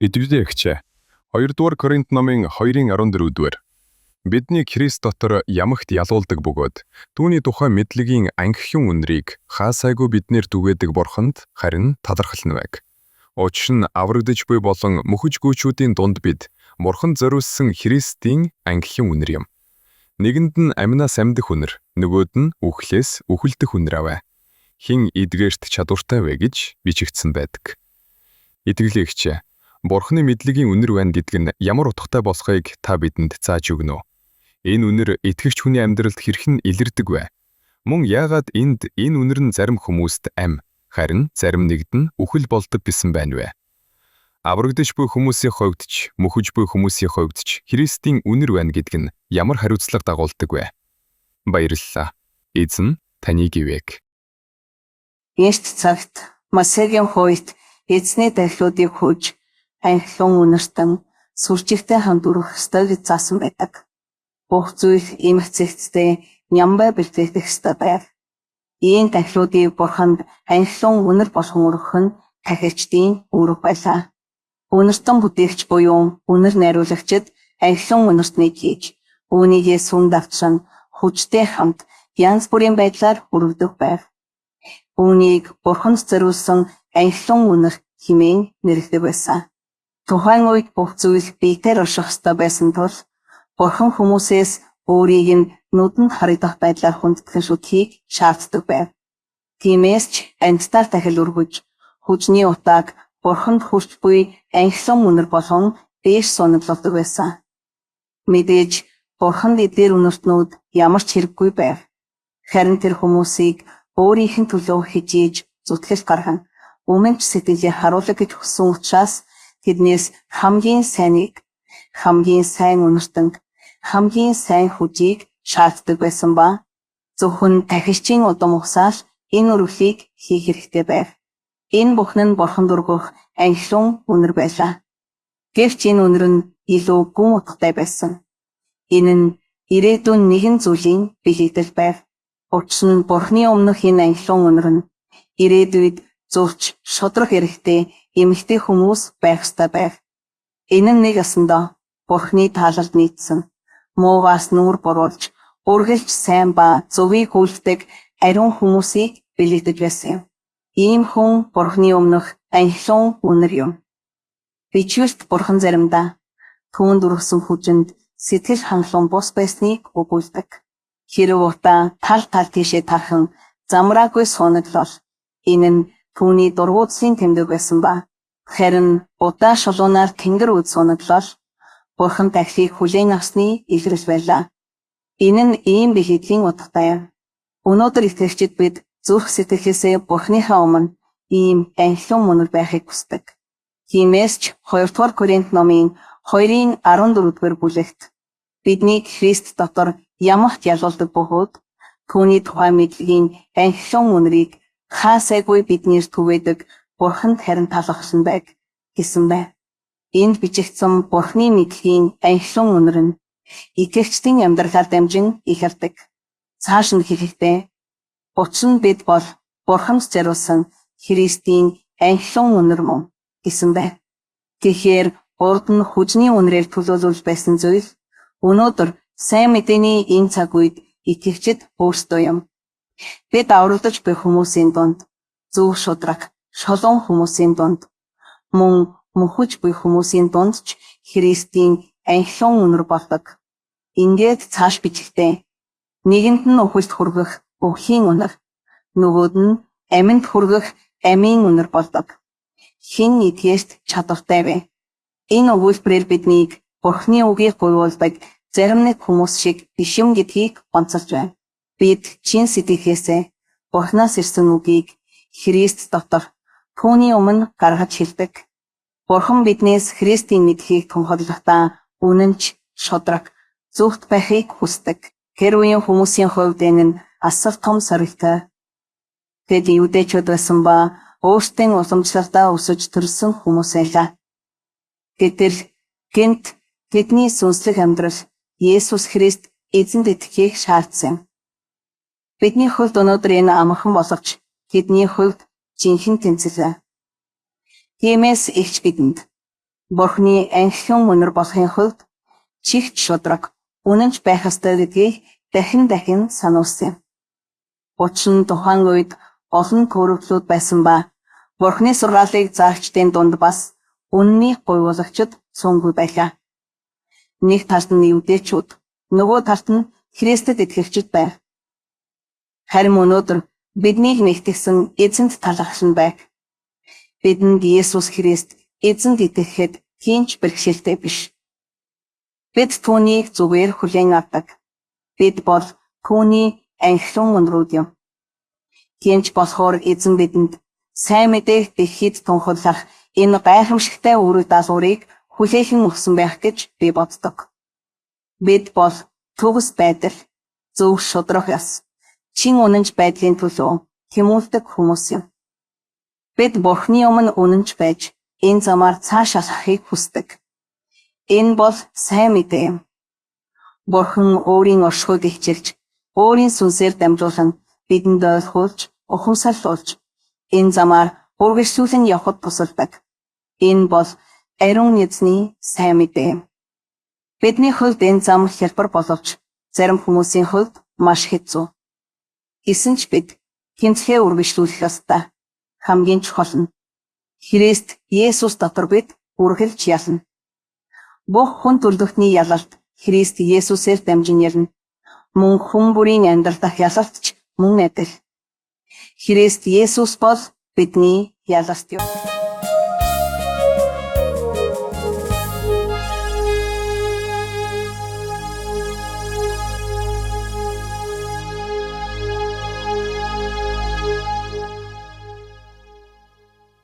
Идэвхтэй 2-р Коринт номын 2:14-д бидний Христ дотор ямагт ялуулдаг бөгөөд түүний тухай мэдлэгийн ангихын үнэрийг хаасайгүй биднэр түгээдэг Бурханд харин талархал нэвэг. Учир нь аврагдж буй болон мөхөж гүйчүүдийн дунд бид Бурханд зориулсан Христийн ангихын үнэр юм. Нэгэнд нь амнаас амьдах үнэр, нөгөөд нь үхлээс үхэлдэх үнэр авэ. Хин эдгээрт чадвартай вэ гэж бичигдсэн байдаг. Итгэлэгч Бурхны мэдлэгийн үнэр байна гэдг нь ямар утгатай болохыг та бидэнд зааж өгнө үү? Энэ үнэр итгэгч хүний амьдралд хэрхэн илэрдэг вэ? Мөн яагаад энэ үнэр нь зарим хүмүүст ам, харин зарим нэгд нь үхэл болдог гэсэн байна вэ? Аврагдж буй хүмүүсийн хувьд ч, мөхөж буй хүмүүсийн хувьд ч Христийн үнэр байна гэдг нь ямар хариуцлага дагуулдаг вэ? Баярлалаа. Эзэн таныг ивэг. Eerst цагт Масегийн хувьд эзний дахиудыг хөөж анхлын үнэртэн сүржигтэй хамт өрөх ёстой гэж заасан байдаг. Бүх зүйл эмх зэгцтэй нямбай бэлтгэх ёстой байв. Ийм дахиудыг Бурханд анхлын үнэр болгон өргөх нь дахиачдын үүрэг байлаа. Үнэртэн бүтээгч буюу үнэр найруулагчид анхлын үнэртнийг хийж, үүнийгээ сүм давтсан хүчтэй хамт янз бүрийн байдлаар өргөдөх байв. Үүнийг Бурханд зориулсан анхлын үнэр хэмээн нэрлэдэг байсан. Тухайн үед бүх зүйл биетээр орших ёстой байсан тул Бурхан хүмүүсээс өөрийг нь нүдэнд харагдах байдлаар хүндэтгэн шүтхийг шаарддаг байв. Тиймээс ч амьтдаар дахил өргөж, хүчний утааг Бурханд хүрч буй анхлын үнэр болгон дээш сунаглуулдаг байсан. Мэдээж Бурханд эдгээр үнэртнүүд ямар ч хэрэггүй байв. Харин тэр хүмүүсийг өөрийнх нь төлөө хижээж зүтгэл гарган өмнөч сэтгэлээ харуулах гэж хүссэн учраас тэднээс хамгийн сайныг, хамгийн сайн үнэртэн, хамгийн сайн хүчийг шаарддаг байсан ба зөвхөн дахигчийн удам ухсаар энэ өргөлийг хийх хэрэгтэй байв. Энэ бүхэн нь Бурханд өргөх анхлын үнэр байлаа. Гэвч энэ үнэр нь илүү гүн утгатай байсан. Энэ нь ирээдүйн нэгэн зүйлийн бэлэгдэл байв. Учир нь Бурхны өмнөх энэ анхлын үнэр нь ирээдүйд зурч шодрох эрхтэй эмэгтэй хүмүүс байх ёстой байв. Энэ нь нэг ясандаа Бурхны таалалд нийцсэн, муугаас нүур буруулж, үргэлж сайн ба зөвийг хүлдэг ариун хүмүүсийг бэлэгдэж байсан юм. Ийм хүн Бурхны өмнөх анхлын үнэр юм. Бичвэрт Бурхан заримдаа түүнд өргөсөн хүчинд сэтгэл хангалуун бус байсныг өгүүлдэг. Хэрэг утаа тал тийшээ тархан замраагүй сунаглал. Энэ нь түүний дургуутсын тэмдэг байсан ба харин удаа шулуунаар тэнгэр үд сунаглал Бурхан дахлыг хүлээн авсны илрэл байлаа. Энэ нь ийм бэлгэдлийн утгатай юм. Өнөөдөр итгэгчид бид зүрх сэтгэлээсээ Бурхныхаа өмнө ийм анхлын үнэр байхыг хүсдэг. Тиймээс ч 2-р Коринт номын 2:14-р бүлэгт бидний Христ дотор ямагт ялуулдаг бөгөөд түүний тухай мэдлэгийн анхлын үнэрийг хаасайгүй биднэр түгээдэг Бурханд харин талархсан байг гэсэн байна. Энд бичигдсэн Бурхны мэдлэгийн анхлын үнэр нь итгэгчдийн амьдралаар дамжин ихэрдэг. Цааш нь хэлэхдээ учир нь бид бол Бурханд зориулсан Христийн анхлын үнэр мөн гэсэн байна. Тэгэхээр урд нь хүчний үнрээр төлөөлөл байсан зүйл өнөөдөр сайн мэдээний энэ цаг үед итгэгчид өөрсдөө юм. Бид аврагдж буй хүмүүсийн дунд, зөв шудраг, шолон хүмүүсийн дунд, мөн мөхөж буй хүмүүсийн дунд ч Христийн анхлын үнэр болдог. Ингээд цааш бичигдээ. Нэгэнд нь үхэлд хүргэх үхлийн үнэр, нөгөөд нь амьд хүргэх амийн үнэр болдог. Хэн эдгээрт чадвартай вэ? Энэ өгүүлбэрээр биднийг Бурхны үгийг гуйвуулдаг зарим нэг хүмүүс шиг биш юм гэдгийг онцолж байна. Бид чин сэтгэлээсээ Бурханаас ирсэн үгийг Христ дотор түүний өмнө гаргаж хэлдэг. Бурхан биднээс Христийн мэдлэгийг тунхаглахдаа үнэнч, шудраг, зөвхт байхыг хүсдэг. Тэр үеийн хүмүүсийн хувьд энэ нь асар том сорилттой. Тэд юудэчүүд байсан ба өөрсдийн уламжлалтаа өсөж төрсөн хүмүүс байлаа. Гэтэл гэнт тэдний сүнслэг амьдрал Есүс Христ эзэнд итгэхийг шаардсан юм. Бидний хувьд өнөөдөр энэ амархан боловч тэдний хувьд жинхэнэ тэмцэл. Тиймээс ихч бидэнд Бурхны анхлын үнэр болохын хувьд чигт шудраг үнэнч байх ёстой гэдгийг дахин сануулсан юм. Учир нь тухайн үед олон төрөвлүүд байсан ба Бурхны сургаалыг заагчдын дунд бас үнний гуйвуулагчид цөөнгүй байлаа. Нэг талд нь юудэчүүд, нөгөө талд нь Христэд итгэгчид байв. Харин өнөөдөр биднийг нэгтгэсэн эзэнт талархал нь байв. Бидэнд Есүс Христ эзэнд итгэхэд хинч бэрхшээлтэй биш. Бид түүнийг зүгээр хүлээн авдаг. Бид бол түүний анхлын үнрүүд юм. Хинч болохоор эзэн бидэнд сайн мэдээг дэлхийд тунхаглах энэ гайхамшигтай үүрэг даалгаврыг хүлээхэн өгсөн байх гэж би боддог. Бид бол төгс байдал, зөв шудрах ёс, чин үнэнч байдлын төлөө тэмүүлдэг хүмүүс юм. Бид Бурхны өмнө үнэнч байж энэ замаар цааш алхахыг хүсдэг. Энэ бол сайн мэдээ юм. Бурхан өөрийн оршихуйг хичээлж, өөрийн сүнсээр дамжуулан бидэнд ойлгуулж, ухамсарлуулж, энэ замаар үргэлжлүүлэн явхад тусалдаг. Энэ бол ариун эзний сайн мэдээ юм. Бидний хувьд энэ зам хялбар боловч зарим хүмүүсийн хувьд маш хэцүү. Гэсэн ч бид тэмцэхээ үргэлжлүүлэх ёстой. Хамгийн чухал нь Христ Есүс дотор бид үргэлж ялна. Бүх хүн төрлөختний ялалт Христ Есүсээр дамжин ярина. Мөн хүн бүрийн амьдрал дах ялалт ч мөн адил. Христ Есүс бол бидний ялалт юм.